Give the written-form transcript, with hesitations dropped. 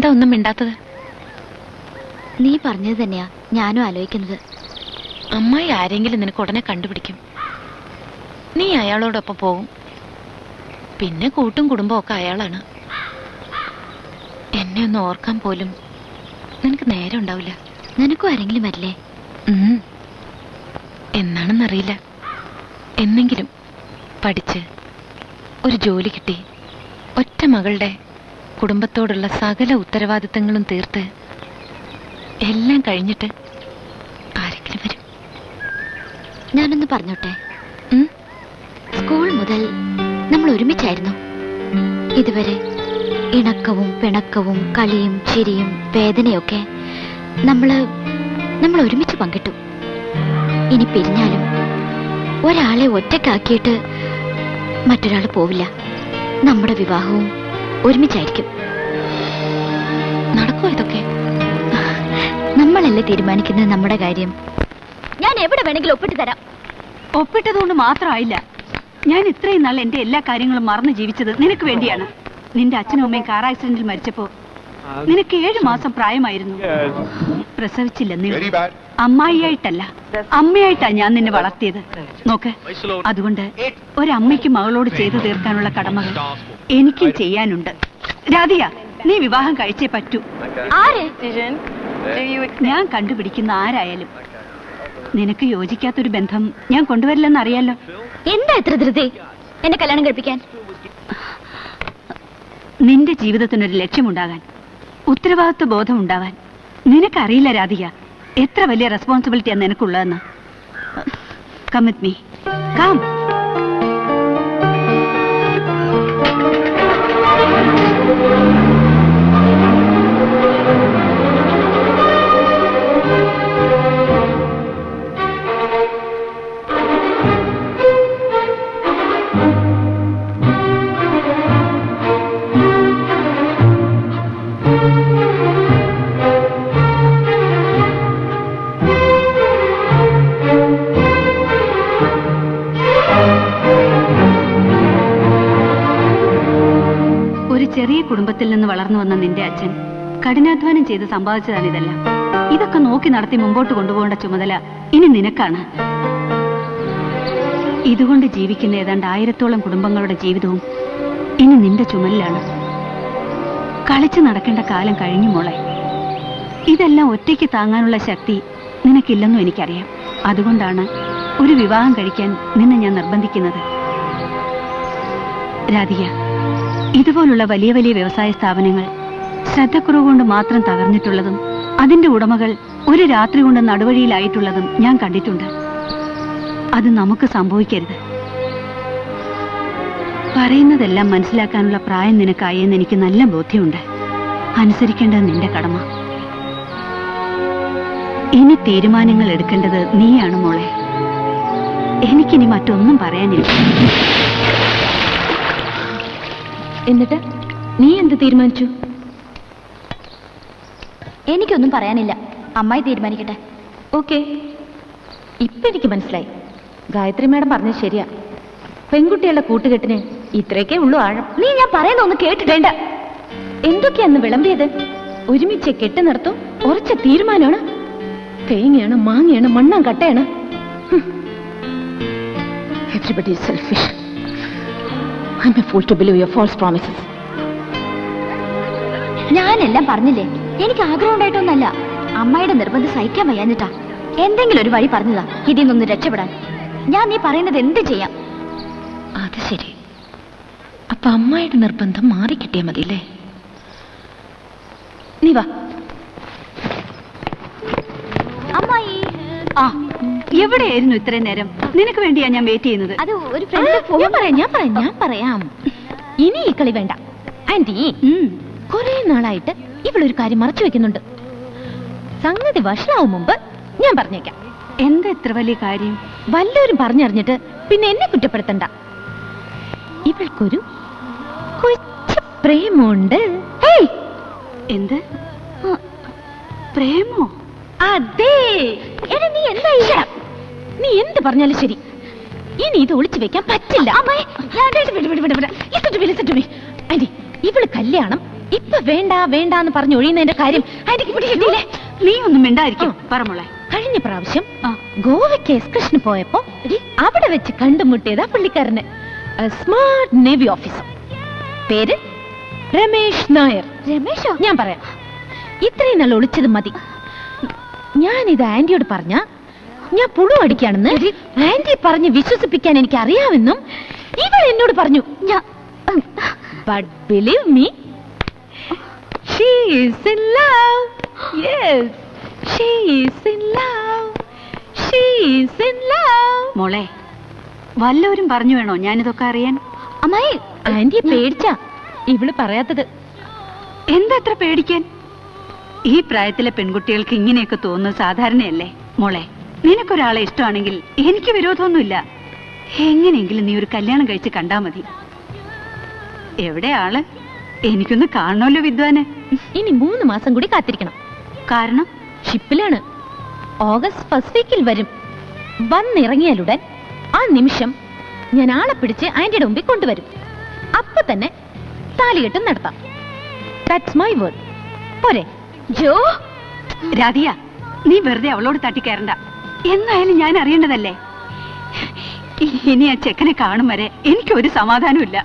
എന്താ ഒന്നും മിണ്ടാത്തത്? നീ പറഞ്ഞത് തന്നെയാ ഞാനും ആലോചിക്കുന്നത്. അമ്മായി ആരെങ്കിലും നിനക്ക് ഉടനെ കണ്ടുപിടിക്കും. നീ അയാളോടൊപ്പം പോവും. പിന്നെ കൂട്ടും കുടുംബവും ഒക്കെ അയാളാണ്. എന്നെ ഒന്ന് ഓർക്കാൻ പോലും നിനക്ക് നേരം ഉണ്ടാവില്ല. നിനക്കും ആരെങ്കിലും വരില്ലേ? എന്നാണെന്നറിയില്ല. എന്നെങ്കിലും പഠിച്ച് ഒരു ജോലി കിട്ടി ഒറ്റ മകളുടെ കുടുംബത്തോടുള്ള സകല ഉത്തരവാദിത്തങ്ങളും തീർത്ത് എല്ലാം കഴിഞ്ഞിട്ട് ആരെങ്കിലും വരും. ഞാനൊന്ന് പറഞ്ഞോട്ടെ? സ്കൂൾ മുതൽ നമ്മൾ ഒരുമിച്ചായിരുന്നു. ഇതുവരെ ഇണക്കവും പിണക്കവും കളിയും ചിരിയും വേദനയൊക്കെ നമ്മൾ ഒരുമിച്ച് പങ്കിട്ടു. ഇനി പിരിഞ്ഞാലും ഒരാളെ ഒറ്റക്കാക്കിയിട്ട് മറ്റൊരാൾ പോവില്ല. നമ്മുടെ വിവാഹവും ഒരുമിച്ചായിരിക്കും. നടക്കോ ഇതൊക്കെ? നമ്മളല്ലേ തീരുമാനിക്കുന്നത് നമ്മുടെ കാര്യം. ഞാൻ എവിടെ വേണമെങ്കിലും ഒപ്പിട്ട് തരാം. ഒപ്പിട്ടതുകൊണ്ട് മാത്രമായില്ല. ഞാൻ ഇത്രയും നാൾ എന്റെ എല്ലാ കാര്യങ്ങളും മറന്നു ജീവിച്ചത് നിനക്ക് വേണ്ടിയാണ്. നിന്റെ അച്ഛനും അമ്മയും കാർ ആക്സിഡന്റിൽ മരിച്ചപ്പോ നിനക്ക് 7 മാസം പ്രായമായിരുന്നു. പ്രസവിച്ചില്ലെന്നേ. അമ്മായിയായിട്ടല്ല, അമ്മയായിട്ടാ ഞാൻ നിന്നെ വളർത്തിയത്. നോക്ക്, അതുകൊണ്ട് ഒരമ്മയ്ക്ക് മകളോട് ചെയ്തു തീർക്കാനുള്ള കടമകൾ എനിക്കും ചെയ്യാനുണ്ട്. രാധിക, നീ വിവാഹം കഴിച്ചേ പറ്റൂ. ഞാൻ കണ്ടുപിടിക്കുന്ന ആരായാലും. നിനക്ക് യോജിക്കാത്തൊരു ബന്ധം ഞാൻ കൊണ്ടുവരില്ലെന്ന് അറിയാലോ. എന്താ എത്ര ധൃതി എന്നെ കല്യാണം കഴിപ്പിക്കാൻ? നിന്റെ ജീവിതത്തിനൊരു ലക്ഷ്യമുണ്ടാകാൻ, ഉത്തരവാദിത്വ ബോധം ഉണ്ടാവാൻ. നിനക്കറിയില്ല രാധിക, എത്ര വലിയ റെസ്പോൺസിബിലിറ്റിയാണ് നിനക്കുള്ളതെന്ന്. Come with me, come. ചെറിയ കുടുംബത്തിൽ നിന്ന് വളർന്നു വന്ന നിന്റെ അച്ഛൻ കഠിനാധ്വാനം ചെയ്ത് സമ്പാദിച്ചതാണ് ഇതെല്ലാം. ഇതൊക്കെ നോക്കി നടത്തി മുമ്പോട്ട് കൊണ്ടുപോകേണ്ട ചുമതല ഇനി നിനക്കാണ്. ഇതുകൊണ്ട് ജീവിക്കുന്ന ഏതാണ്ട് 1000-ഓളം കുടുംബങ്ങളുടെ ജീവിതവും ഇനി നിന്റെ ചുമലിലാണ്. കളിച്ചു നടക്കേണ്ട കാലം കഴിഞ്ഞു മോളെ. ഇതെല്ലാം ഒറ്റയ്ക്ക് താങ്ങാനുള്ള ശക്തി നിനക്കില്ലെന്നും എനിക്കറിയാം. അതുകൊണ്ടാണ് ഒരു വിവാഹം കഴിക്കാൻ നിന്നെ ഞാൻ നിർബന്ധിക്കുന്നത്. രാധിക, ഇതുപോലുള്ള വലിയ വലിയ വ്യവസായ സ്ഥാപനങ്ങൾ ശ്രദ്ധക്കുറവ് കൊണ്ട് മാത്രം തകർന്നിട്ടുള്ളതും അതിന്റെ ഉടമകൾ ഒരു രാത്രി കൊണ്ട് നടുവഴിയിലായിട്ടുള്ളതും ഞാൻ കണ്ടിട്ടുണ്ട്. അത് നമുക്ക് സംഭവിക്കരുത്. പറയുന്നതെല്ലാം മനസ്സിലാക്കാനുള്ള പ്രായം നിനക്കായെന്ന് എനിക്ക് നല്ല ബോധ്യമുണ്ട്. അനുസരിക്കേണ്ടത് നിന്റെ കടമ. ഇനി തീരുമാനങ്ങൾ എടുക്കേണ്ടത് നീയാണ് മോളെ. എനിക്കിനി മറ്റൊന്നും പറയാനില്ല. എന്നിട്ട് നീ എന്ത് തീരുമാനിച്ചു? എനിക്കൊന്നും പറയാനില്ല. അമ്മായി തീരുമാനിക്കട്ടെ. ഓക്കെ, ഇപ്പൊ എനിക്ക് മനസ്സിലായി. ഗായത്രി മാഡം പറഞ്ഞത് ശരിയാ. പെൺകുട്ടികളുടെ കൂട്ടുകെട്ടിന് ഇത്രയൊക്കെ ഉള്ളൂ ആഴം. നീ ഞാൻ പറയുന്ന ഒന്ന് കേട്ടിട്ടേണ്ട. എന്തൊക്കെയാന്ന് വിളമ്പിയത്? ഒരുമിച്ച് കെട്ടി നിർത്തും. ഉറച്ച തീരുമാനമാണ്. തേങ്ങയാണ്, മാങ്ങയാണ്, മണ്ണാൻ കട്ടയാണ്. Everybody is selfish. I'm a fool to believe your false promises. ഞാനെല്ലാം പറഞ്ഞില്ലേ. എനിക്ക് ആഗ്രഹം ഉണ്ടായിട്ടൊന്നല്ല. അമ്മായിയുടെ നിർബന്ധം സഹിക്കാൻ വയ്യാഞ്ഞിട്ടാ. എന്തെങ്കിലും ഒരു വഴി പറഞ്ഞതാ ഇതിൽ നിന്നൊന്ന് രക്ഷപ്പെടാൻ. ഞാൻ നീ പറയുന്നത് എന്ത് ചെയ്യാം. അത് ശരി. അപ്പൊ അമ്മായിയുടെ നിർബന്ധം മാറിക്കിട്ടിയാ മതിയല്ലേ? നീ വാ. അമ്മായി, എവിടെയായിരുന്നു ഇത്രയും നേരം? നിനക്ക് വേണ്ടിയാ ഞാൻ വെയിറ്റ് ചെയ്യുന്നത്. അത് ഒരു ഫ്രണ്ട്. ഞാൻ പറയാം. ഇനി ഈ കളി വേണ്ട ആന്റി. കുറെ നാളായിട്ട് ഇവളൊരു കാര്യം മറച്ചു വെക്കുന്നുണ്ട്. സംഗതി വഷളാവും മുമ്പ് ഞാൻ പറഞ്ഞേക്കാം. എന്താ ഇത്ര വലിയ കാര്യം? വല്ലവരും പറഞ്ഞറിഞ്ഞിട്ട് പിന്നെ എന്നെ കുറ്റപ്പെടുത്തണ്ട. ഇവൾക്കൊരു കൊച്ചു പ്രേമുണ്ട്. എന്ത് പ്രേമോ? അതെ. നീ എന്താ നീ എന്ത് പറഞ്ഞാലും ശരി, ഇനി ഇത് ഒളിച്ചു വെക്കാൻ പറ്റില്ല. ആന്റി, ഇവള് കല്യാണം ഇപ്പൊ വേണ്ട വേണ്ട എന്ന് പറഞ്ഞു ഒഴിയുന്നതിന്റെ കാര്യം ആന്റിക്ക് പിടികിട്ടില്ലേ? നീ ഒന്നും മിണ്ടായിരിക്കും. പറമോളെ. കഴിഞ്ഞ പ്രാവശ്യം ഗോവയ്ക്ക് എക്സ്കർഷന് പോയപ്പോ അവിടെ വെച്ച് കണ്ടുമുട്ടിയതാ പുള്ളിക്കാരന്. സ്മാർട്ട് നേവി ഓഫീസർ, പേര് രമേശ് നായർ. രമേശോ? ഞാൻ പറയാം, ഇത്രയും നാൾ ഒളിച്ചത് മതി. ഞാനിത് ആന്റിയോട് പറഞ്ഞ ഞാൻ പുഴു അടിക്കാണെന്ന് ആന്റി പറഞ്ഞ് വിശ്വസിപ്പിക്കാൻ എനിക്ക് അറിയാമെന്നും ഇവൾ എന്നോട് പറഞ്ഞു. But believe me, she is in love. Yes, she is in love. She is in love. മോളെ, വല്ലവരും പറഞ്ഞു വേണോ ഞാനിതൊക്കെ അറിയാൻ? അമ്മായി, ആന്റിയെ പേടിച്ചാ ഇവള് പറയാത്തത്. എന്താ അത്ര പേടിക്കാൻ? ഈ പ്രായത്തിലെ പെൺകുട്ടികൾക്ക് ഇങ്ങനെയൊക്കെ തോന്നുന്നത് സാധാരണയല്ലേ മോളെ. നിനക്കൊരാളെ ഇഷ്ടമാണെങ്കിൽ എനിക്ക് വിരോധമൊന്നുമില്ല. എങ്ങനെയെങ്കിലും നീ ഒരു കല്യാണം കഴിച്ച് കണ്ടാ മതി. എവിടെ ആള്? എനിക്കൊന്ന് കാണണമല്ലോ വിദ്വാന്. ഇനി 3 മാസം കൂടി കാത്തിരിക്കണം. കാരണം ഷിപ്പിലാണ്. ഓഗസ്റ്റ് ഫസ്റ്റ് വീക്കിൽ വരും. വന്നിറങ്ങിയാലുടൻ ആ നിമിഷം ഞാൻ ആളെ പിടിച്ച് ആന്റിയുടെ മുമ്പിൽ കൊണ്ടുവരും. അപ്പൊ തന്നെ താലികെട്ടും നടത്താം. That's my word. പോരെ? ജോ, രാധിയ, നീ വെറുതെ അവളോട് തട്ടിക്കയറണ്ട. എന്നായാലും ഞാൻ അറിയേണ്ടതല്ലേ. ഇനി ആ ചെക്കനെ കാണും വരെ എനിക്കൊരു സമാധാനമില്ല.